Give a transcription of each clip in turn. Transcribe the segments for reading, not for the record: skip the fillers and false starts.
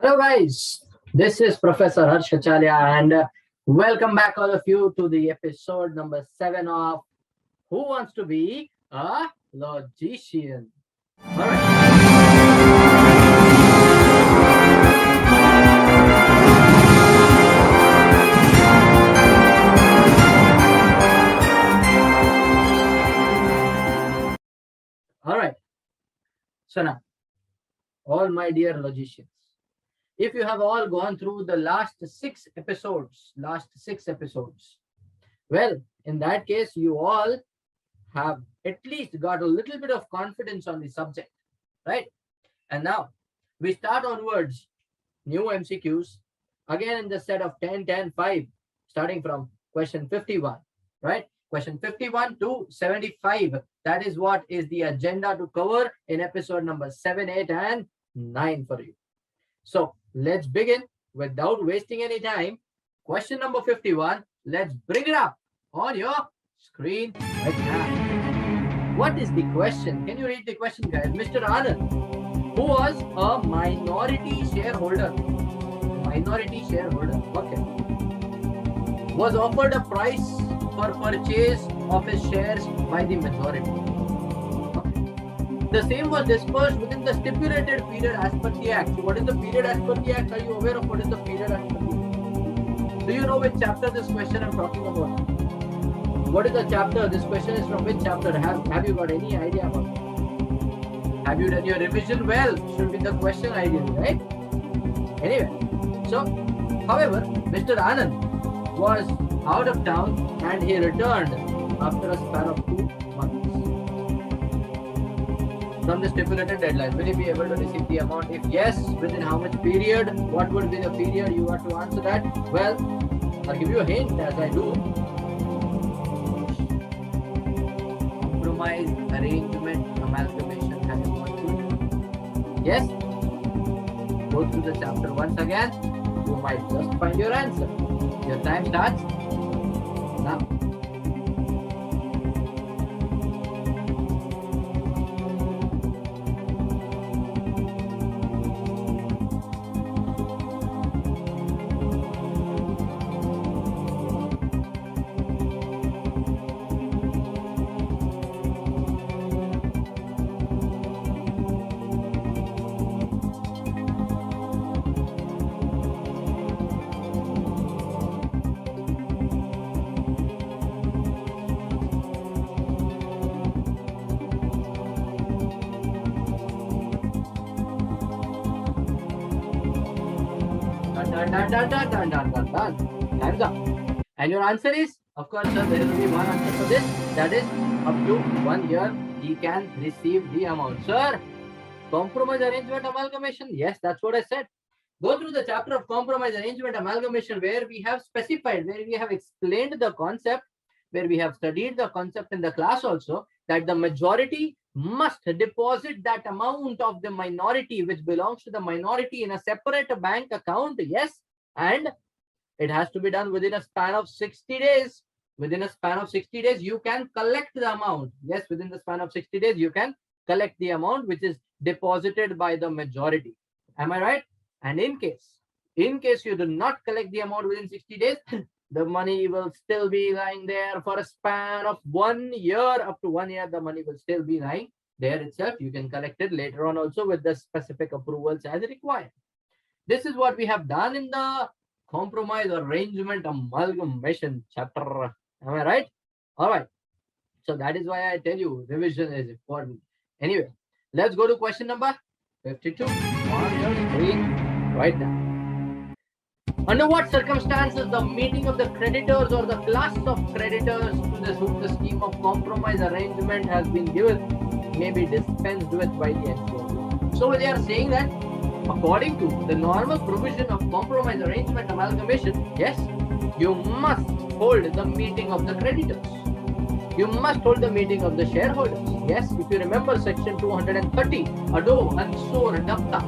Hello guys, this is Professor KACHALIA and welcome back all of you to the episode number 7 of Who Wants to Be a Logician? Alright, so now, all my dear logicians, if you have all gone through the last six episodes, well, in that case, you all have at least got a little bit of confidence on the subject, right? And now we start onwards, new MCQs, again in the set of 10, 10, 5, starting from question 51, right? Question 51 to 75. That is what is the agenda to cover in episode number 7, 8, and 9 for you. So let's begin without wasting any time. Question number 51. Let's bring it up on your screen right now. What is the question? Can you read the question, guys? Mr. Anand, who was a minority shareholder, okay, was offered a price for purchase of his shares by the majority. Okay. The same was dispersed within the stipulated period as per the Act. So what is the period as per the Act? Are you aware of what is the period as per the Act? Do you know which chapter this question I'm talking about? What is the chapter? This question is from which chapter? Have you got any idea about it? Have you done your revision well? Should be the question ideally, right? Anyway, so, however, Mr. Anand was out of town and he returned after a span of 2 months from the stipulated deadline. Will he be able to receive the amount? If yes, within how much period? What would be the period? You have to answer that. Well, I'll give you a hint as I do. Compromise, arrangement, amalgamation. Have you gone through it? Yes? Go through the chapter once again. You might just find your answer. Your time starts now. Done. Time's up. And your answer is, of course, sir, there will be one answer for this. That is, up to 1 year, he can receive the amount. Sir, compromise, arrangement, amalgamation. Yes, that's what I said. Go through the chapter of compromise, arrangement, amalgamation, where we have specified, where we have explained the concept, where we have studied the concept in the class also, that the majority must deposit that amount of the minority which belongs to the minority in a separate bank account. Yes, and it has to be done within a span of 60 days. Within a span of 60 days, you can collect the amount. Yes, within the span of 60 days, you can collect the amount which is deposited by the majority. Am I right? And in case you do not collect the amount within 60 days, the money will still be lying there for a span of 1 year. Up to 1 year, the money will still be lying there itself. You can collect it later on also with the specific approvals as required. This is what we have done in the compromise, arrangement, amalgamation chapter. Am I right? All right. So that is why I tell you revision is important. Anyway, let's go to question number 52 on your screen right now. Under what circumstances the meeting of the creditors or the class of creditors to the scheme of compromise arrangement has been given may be dispensed with by the MCQ. So they are saying that according to the normal provision of compromise arrangement amalgamation, yes, you must hold the meeting of the creditors. You must hold the meeting of the shareholders. Yes, if you remember section 230, ADO, Ansor, Dapta,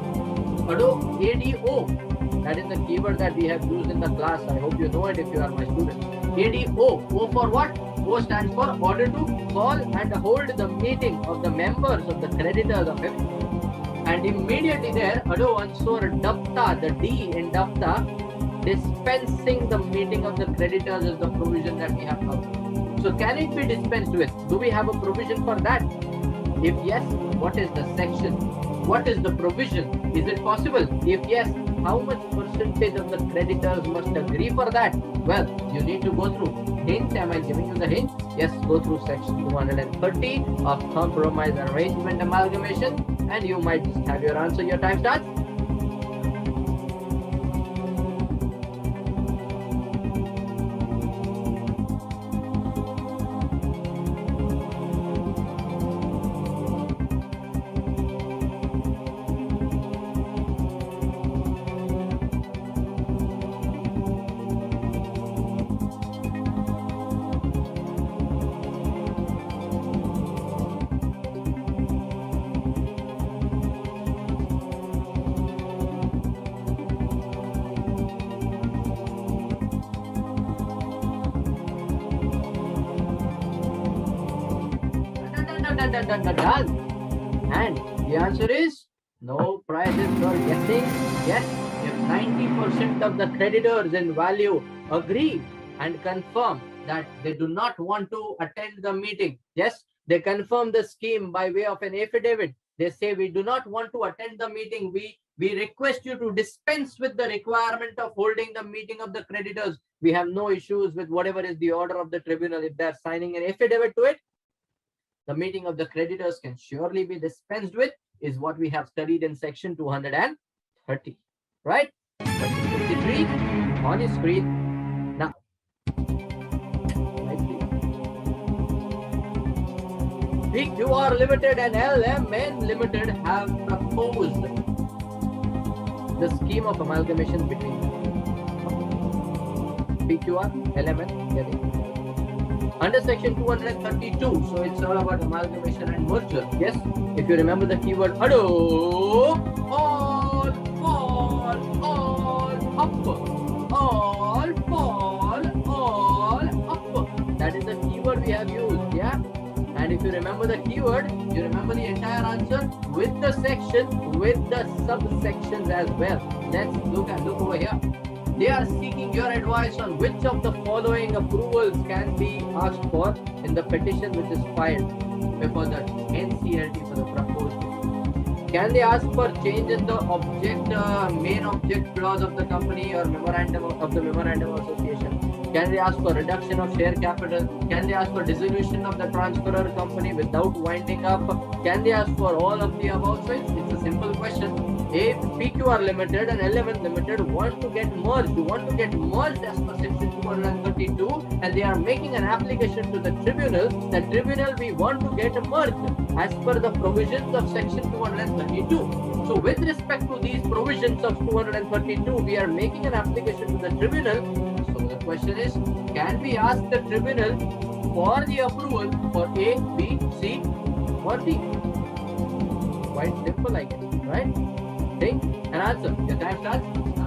ADO, ADO. That is the keyword that we have used in the class. I hope you know it if you are my student. ADO. O for what? O stands for order to call and hold the meeting of the members of the creditors of him And immediately there, ado ansur dapta, the D in dapta, dispensing the meeting of the creditors is the provision that we have covered. So can it be dispensed with? Do we have a provision for that? If yes, what is the section? What is the provision? Is it possible? If yes, how much percentage of the creditors must agree for that? Well, you need to go through. Hint, am I giving you the hint? Yes, go through section 230 of compromise arrangement amalgamation and you might just have your answer. Your time starts. And the answer is no prizes for guessing. Yes, if 90% of the creditors in value agree and confirm that they do not want to attend the meeting, yes, they confirm the scheme by way of an affidavit. They say we do not want to attend the meeting. We request you to dispense with the requirement of holding the meeting of the creditors. We have no issues with whatever is the order of the tribunal. If they are signing an affidavit to it, the meeting of the creditors can surely be dispensed with, is what we have studied in section 230. Right? Question 53 on your screen now. PQR Limited and LMN Limited have proposed the scheme of amalgamation between them. PQR, LMN, get it? Under section 232, so it's all about amalgamation and merger. Yes, if you remember the keyword ado, all, up, all, up. That is the keyword we have used, yeah? And if you remember the keyword, you remember the entire answer with the section, with the subsections as well. Let's look over here. They are seeking your advice on which of the following approvals can be asked for in the petition which is filed before the NCLT for the proposed. Can they ask for change in the object, main object clause of the company or memorandum of the memorandum of association? Can they ask for reduction of share capital? Can they ask for dissolution of the transferor company without winding up? Can they ask for all of the above? So it's a simple question. If PQR Limited and LMN Limited want to get merged as per section 232 and they are making an application to the tribunal, we want to get merged as per the provisions of section 232. So with respect to these provisions of 232, we are making an application to the tribunal. So the question is, can we ask the tribunal for the approval for A, B, C or D? Quite simple, I guess, right? Think and answer. Your time starts now.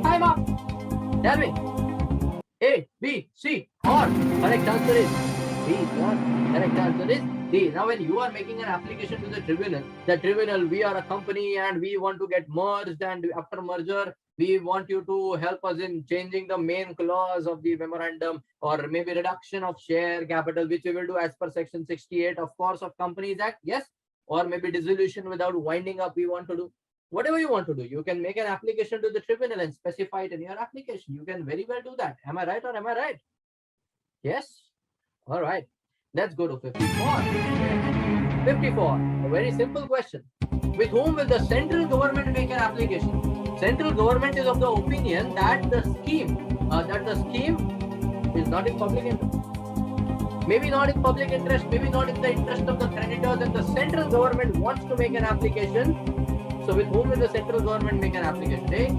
Time up. Tell me. A, B, C, or correct answer is B, sir. Correct answer is D. Now, when you are making an application to the tribunal, we are a company and we want to get merged, and after merger, we want you to help us in changing the main clause of the memorandum or maybe reduction of share capital, which we will do as per section 68, of course, of Companies Act. Yes. Or maybe dissolution without winding up, we want to do. Whatever you want to do, you can make an application to the tribunal and specify it in your application. You can very well do that. Am I right or am I right? Yes? All right. Let's go to 54. 54. A very simple question. With whom will the central government make an application? Central government is of the opinion that the scheme is not in public interest. maybe not in public interest, maybe not in the interest of the creditors, and the central government wants to make an application. So with whom will the central government make an application? A,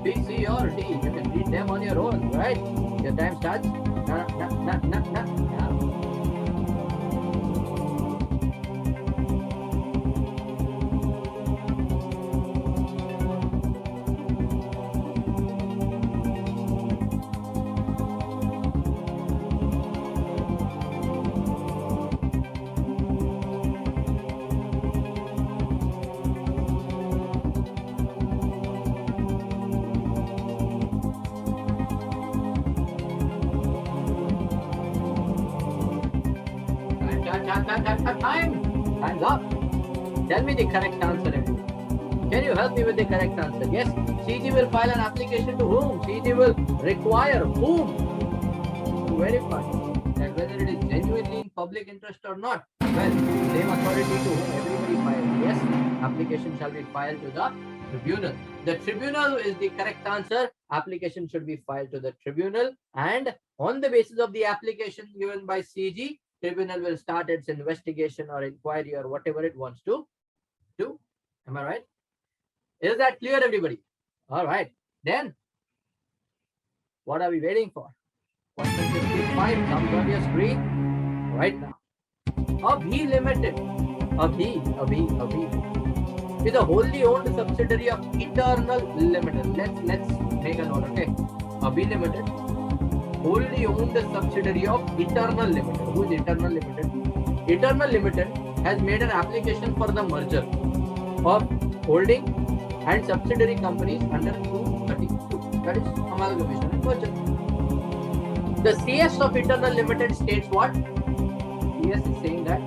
B, C or D? You can read them on your own, right? Your time starts. Time's up. Tell me the correct answer, everyone. Can you help me with the correct answer? Yes, CG will file an application to whom? CG will require whom to verify that whether it is genuinely in public interest or not. Well, same authority to whom everybody files. Yes, application shall be filed to the tribunal. The tribunal is the correct answer. Application should be filed to the tribunal, and on the basis of the application given by CG, tribunal will start its investigation or inquiry or whatever it wants to do. Am I right? Is that clear, everybody? All right. Then, what are we waiting for? Question 55 comes on your screen right now. Abhi Limited. Abhi is a wholly owned subsidiary of Eternal Limited. Let's make a note, okay? Abhi Limited, wholly owned subsidiary of Eternal Limited. Who is Eternal Limited? Eternal Limited has made an application for the merger of holding and subsidiary companies under 232. That is amalgamation and merger. The CS of Eternal Limited states what? CS is saying that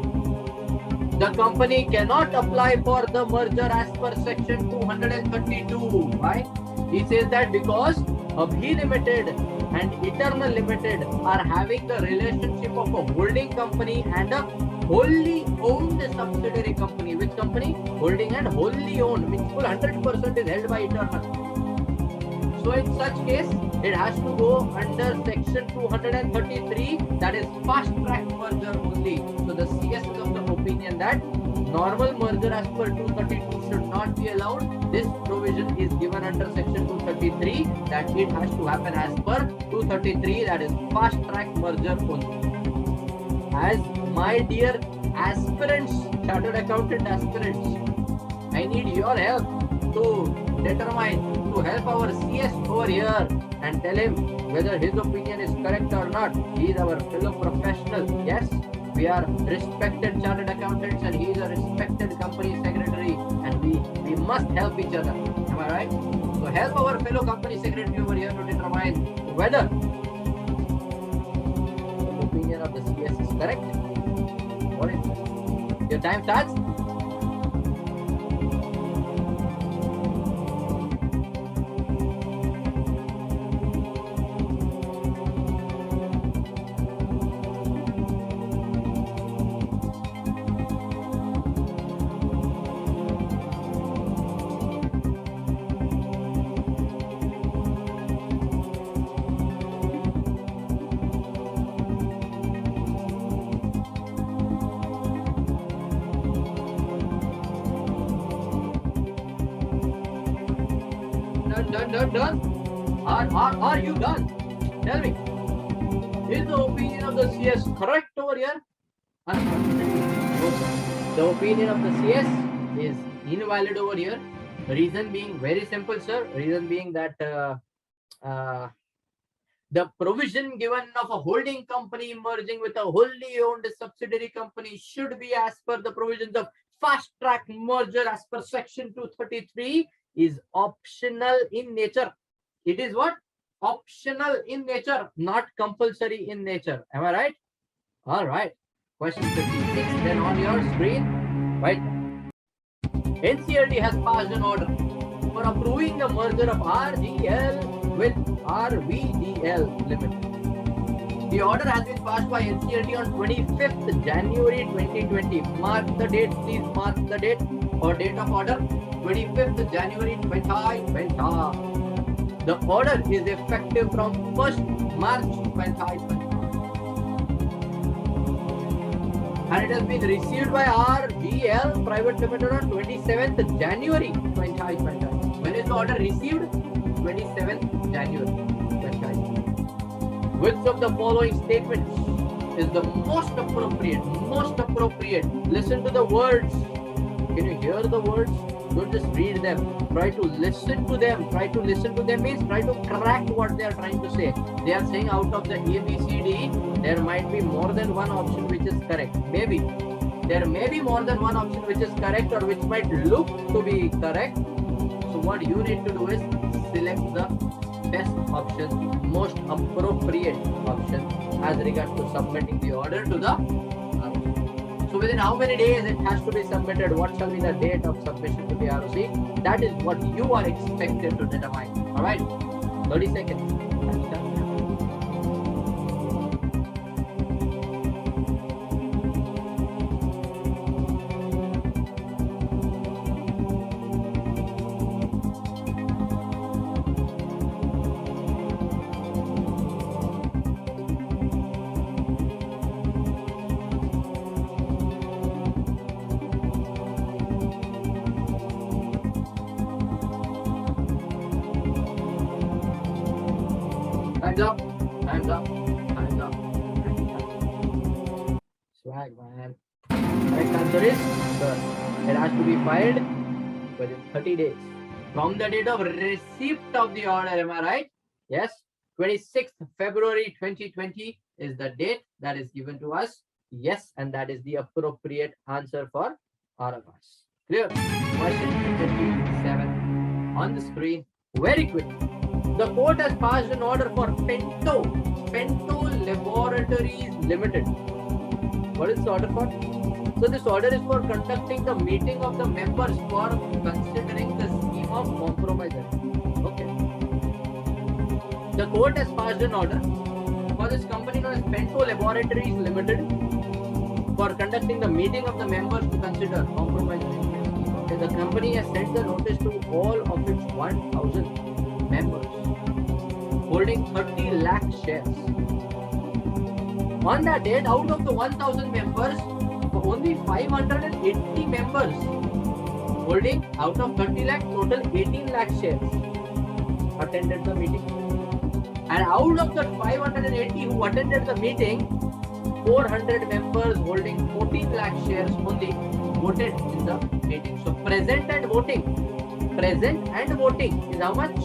the company cannot apply for the merger as per section 232. Why? He says that because Abhi Limited and Eternal Limited are having the relationship of a holding company and a wholly owned subsidiary company. Which company? Holding and wholly owned, which full 100% is held by Eternal. So in such case, it has to go under section 233, that is fast track merger only. So the CS is of the opinion that normal merger as per 232 should not be allowed. This provision is given under section 233 that it has to happen as per 233, that is fast track merger only. As my dear aspirants, chartered accountant aspirants, I need your help to determine, to help our CS over here and tell him whether his opinion is correct or not. He is our fellow professional. Yes, we are respected chartered accountants and he is a respected company secretary, and we must help each other. Am I right? So help our fellow company secretary over here to determine whether the opinion of the CS is correct. What is it? Your time starts. Done? Are you done? Tell me. Is the opinion of the CS correct over here? The opinion of the CS is invalid over here. Reason being very simple, sir. Reason being that the provision given of a holding company merging with a wholly owned subsidiary company should be as per the provisions of fast track merger as per section 233 is optional in nature. It is what? Optional in nature, not compulsory in nature. Am I right? All right. Question 56 then on your screen. Right. NCLT has passed an order for approving the merger of RGL with RVDL Limited. The order has been passed by NCLT on 25th January 2020. Mark the date, please mark the date or date of order. 25th January 2020. The order is effective from 1st March 2020. and it has been received by RBL Private Limited on 27th January 2025. When is the order received? 27th January 2025. Which of the following statements is the most appropriate? Most appropriate. Listen to the words. Can you hear the words? Don't just read them. Try to listen to them. Try to listen to them means try to crack what they are trying to say. They are saying out of the A, B, C, D, there might be more than one option which is correct. Maybe. There may be more than one option which is correct or which might look to be correct. So what you need to do is select the best option, most appropriate option as regards to submitting the order to the ROC. So within how many days it has to be submitted? What shall be the date of submission to the ROC? That is what you are expected to determine. Alright? 30 seconds. Time's up. Time's up. Time's up. Swag, man. Correct answer is, sir, it has to be filed within 30 days from the date of receipt of the order. Am I right? Yes. 26th February 2020 is the date that is given to us. Yes, and that is the appropriate answer for all of us. Clear? Question 57 on the screen. Very quick. The court has passed an order for Pento Laboratories Limited. What is the order for? So this order is for conducting the meeting of the members for considering the scheme of compromise. Okay. The court has passed an order for this company known as Pento Laboratories Limited for conducting the meeting of the members to consider compromise. Okay. The company has sent the notice to all of its 1,000 members holding 30 lakh shares. On that date, out of the 1,000 members, only 580 members holding out of 30 lakh, total 18 lakh shares attended the meeting. And out of the 580 who attended the meeting, 400 members holding 14 lakh shares only voted in the meeting. So present and voting is how much?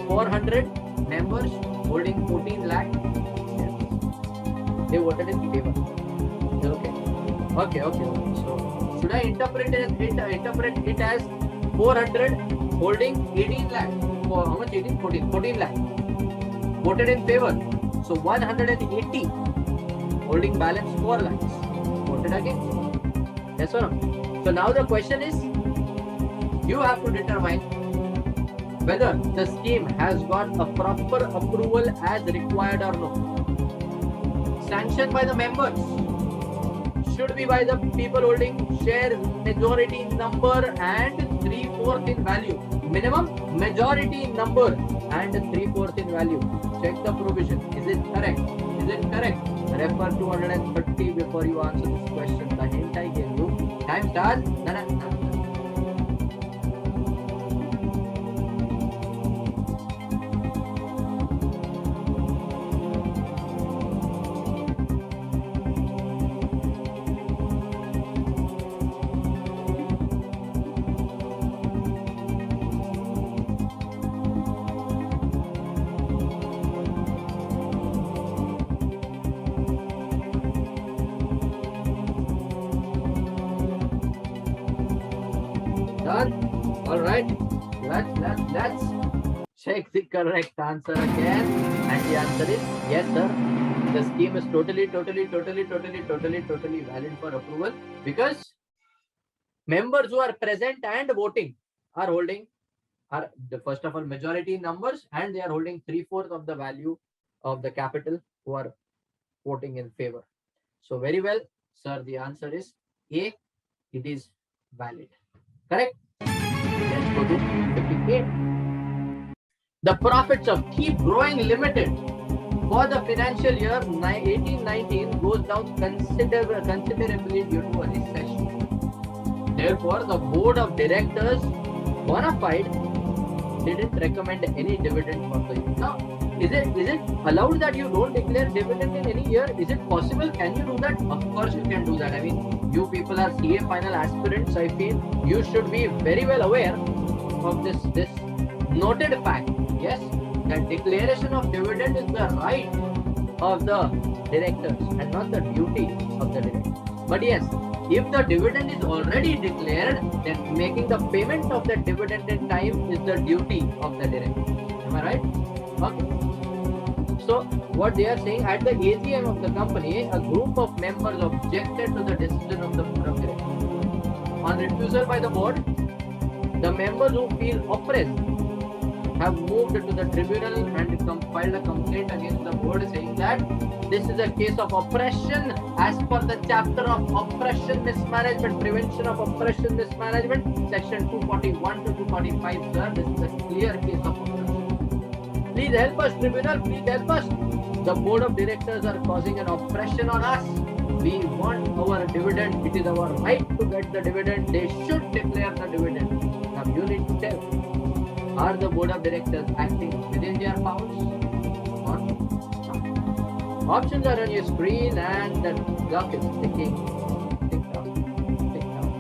400 members holding 14 lakh shares. They voted in favor. Okay. So should I interpret it as 400 holding 18 lakh? How much? 18? 14 lakh voted in favor. So 180 holding balance 4 lakhs voted against. Yes or no? So now the question is, you have to determine whether the scheme has got a proper approval as required or no. Sanctioned by the members should be by the people holding shares majority in number and 3/4 in value. Minimum majority in number and 3/4 in value. Check the provision. Is it correct? Is it correct? Refer 230 before you answer this question. The hint I gave you. Time starts. Done. All right. Let's check the correct answer again. And the answer is yes, sir. The scheme is totally valid for approval because members who are present and voting are holding the first of all majority numbers, and they are holding 3/4 of the value of the capital who are voting in favor. So very well, sir. The answer is A. It is valid. Correct? Let's go to 58. The profits of Keep Growing Limited for the financial year 18-19 goes down considerably due to a recession. Therefore, the board of directors bona fide didn't recommend any dividend for the year. Now, is it allowed that you don't declare dividend in any year? Is it possible? Can you do that? Of course you can do that. I mean, you people are CA final aspirants. I feel you should be very well aware of this noted fact. Yes, that declaration of dividend is the right of the directors and not the duty of the directors. But yes, if the dividend is already declared, then making the payment of the dividend in time is the duty of the director. Am I right? Okay. So what they are saying, at the AGM of the company, a group of members objected to the decision of the board of directors. On refusal by the board, the members who feel oppressed have moved to the tribunal and filed a complaint against the board saying that this is a case of oppression as per the chapter of oppression mismanagement, prevention of oppression mismanagement, section 241 to 245. Sir, this is a clear case of oppression. Please help us, tribunal, please help us. The board of directors are causing an oppression on us. We want our dividend. It is our right to get the dividend. They should declare the dividend. Now you need to tell, are the board of directors acting within their powers or not? Options are on your screen and the clock is ticking. Tick tock, tick tock.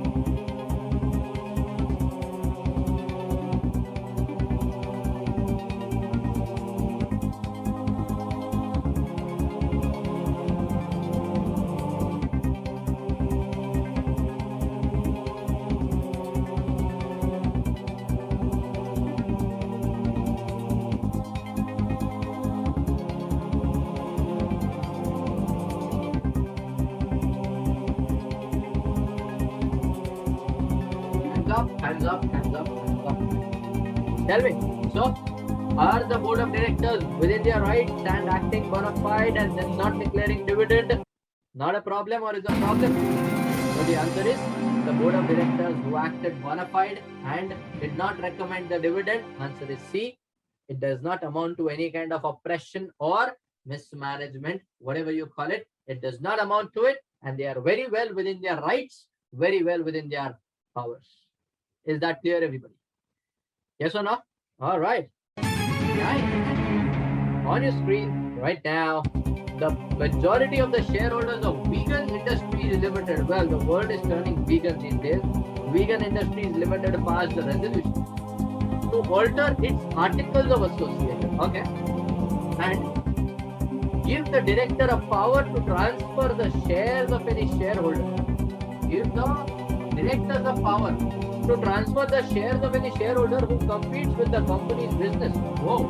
Hands up. Tell me, so are the board of directors within their rights and acting bona fide and then not declaring dividend not a problem or is a problem? So the answer is the board of directors who acted bona fide and did not recommend the dividend. Answer is C. It does not amount to any kind of oppression or mismanagement, whatever you call it. It does not amount to it, and they are very well within their rights, very well within their powers. Is that clear, everybody? Yes or no? All right. On your screen right now, the majority of the shareholders of Vegan Industries Limited, well, the world is turning vegan these days. Vegan Industries Limited passed the resolution to alter its articles of association, okay, and give the director a power to transfer the shares of any shareholder. Give the directors a power to transfer the shares of any shareholder who competes with the company's business. Whoa,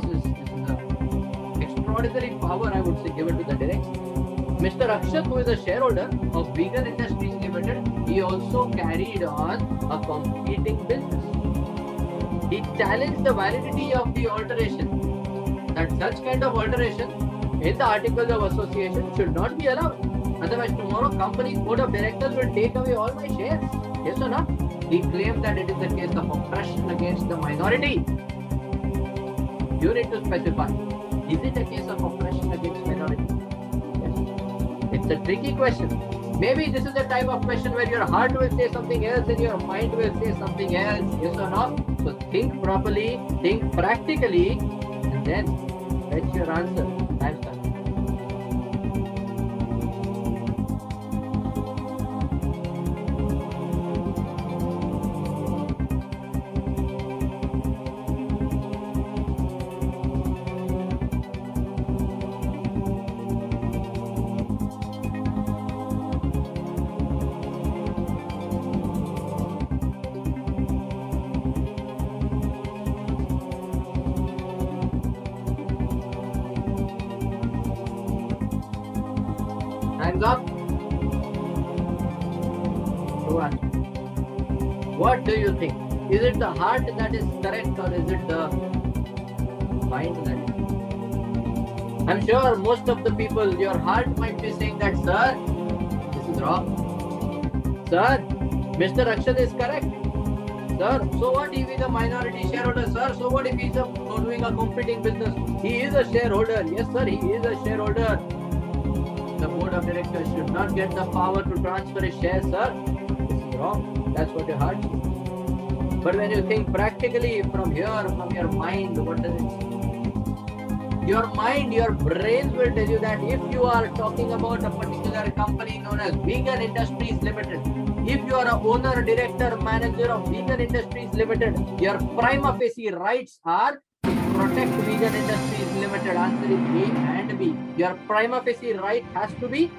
this is an extraordinary power, I would say, given to the director. Mr. Akshat, who is a shareholder of Vegan Industries Limited, he also carried on a competing business. He challenged the validity of the alteration, that such kind of alteration in the articles of association should not be allowed. Otherwise, tomorrow company's board of directors will take away all my shares. Yes or no? He claimed that it is a case of oppression against the minority. You need to specify. Is it a case of oppression against minority? Yes. It's a tricky question. Maybe this is the type of question where your heart will say something else and your mind will say something else. Yes or no? So think properly, think practically, and then fetch your answer. Time's done. Hands up. What do you think? Is it the heart that is correct or is it the mind that is? I'm sure most of the people, your heart might be saying that, sir, this is wrong. Sir, Mr. Akshat is correct. Sir, so what if he's a minority shareholder? Sir, so what if he's doing a competing business? He is a shareholder. Yes, sir, he is a shareholder. The board of directors should not get the power to transfer his shares, sir. This is wrong. That's what your heart says. But when you think practically from here, from your mind, what does it say? Your mind, your brains will tell you that if you are talking about a particular company known as Vegan Industries Limited, if you are a owner, director, manager of Vegan Industries Limited, your prima facie rights are to protect Vegan Industries Limited. Answer is A and B. Your prima facie right has to be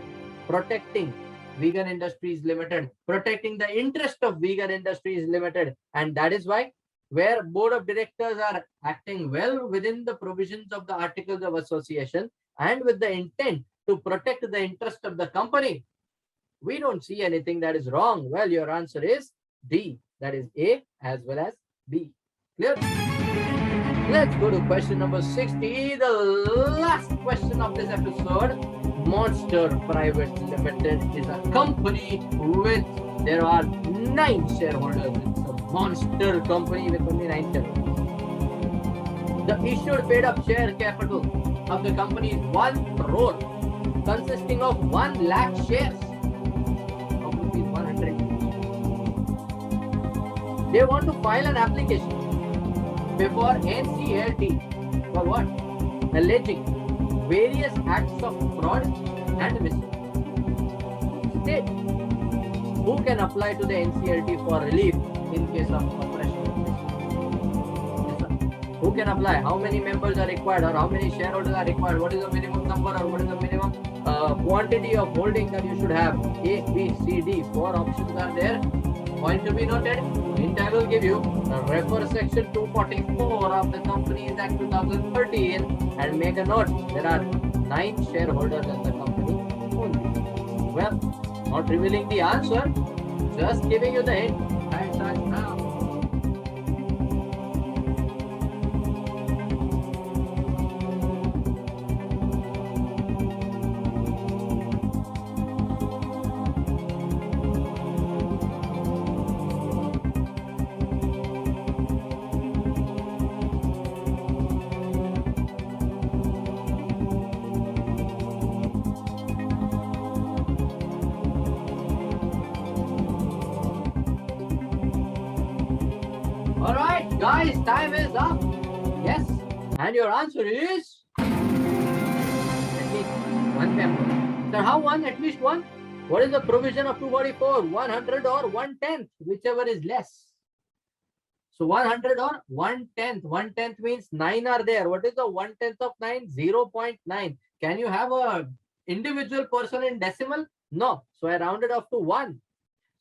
protecting Vegan Industries Limited, protecting the interest of Vegan Industries Limited. And that is why, where board of directors are acting well within the provisions of the articles of association and with the intent to protect the interest of the company, we don't see anything that is wrong. Well, your answer is D. That is A as well as B. Clear? Let's go to question number 60, the last question of this episode. Monster Private Limited is a company with, there are 9 shareholders. It's a monster company with only 9 shareholders. The issued paid up share capital of the company is 1 crore, consisting of 1 lakh shares of rupees 100. They want to file an application before NCLT for what? Alleging various acts of fraud and mischief. State who can apply to the NCLT for relief in case of oppression. Yes, sir. Who can apply? How many members are required, or how many shareholders are required? What is the minimum number, or what is the minimum quantity of holding that you should have? A, B, C, D. 4 options are there. Point to be noted. I will give you refer section 244 of the Companies Act 2013 and make a note. There are 9 shareholders in the company only. Well, not revealing the answer, just giving you the hint. Time starts now. Alright, guys, time is up. Yes. And your answer is at least 1 member. Sir, how one? At least 1? What is the provision of 244? 100 or 1/10, whichever is less. So 100 or 1/10. 1/10 means 9 are there. What is the 1/10 of 9? 0.9. Can you have a individual person in decimal? No. So I rounded off to 1.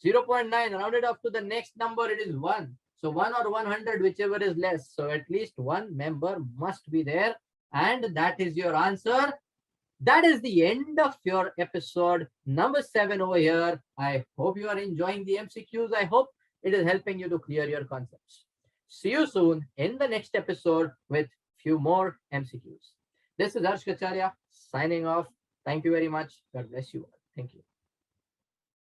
0.9 rounded off to the next number, it is 1. So 1 or 100, whichever is less. So at least 1 member must be there. And that is your answer. That is the end of your episode number 7 over here. I hope you are enjoying the MCQs. I hope it is helping you to clear your concepts. See you soon in the next episode with few more MCQs. This is KACHALIA signing off. Thank you very much. God bless you all. Thank you.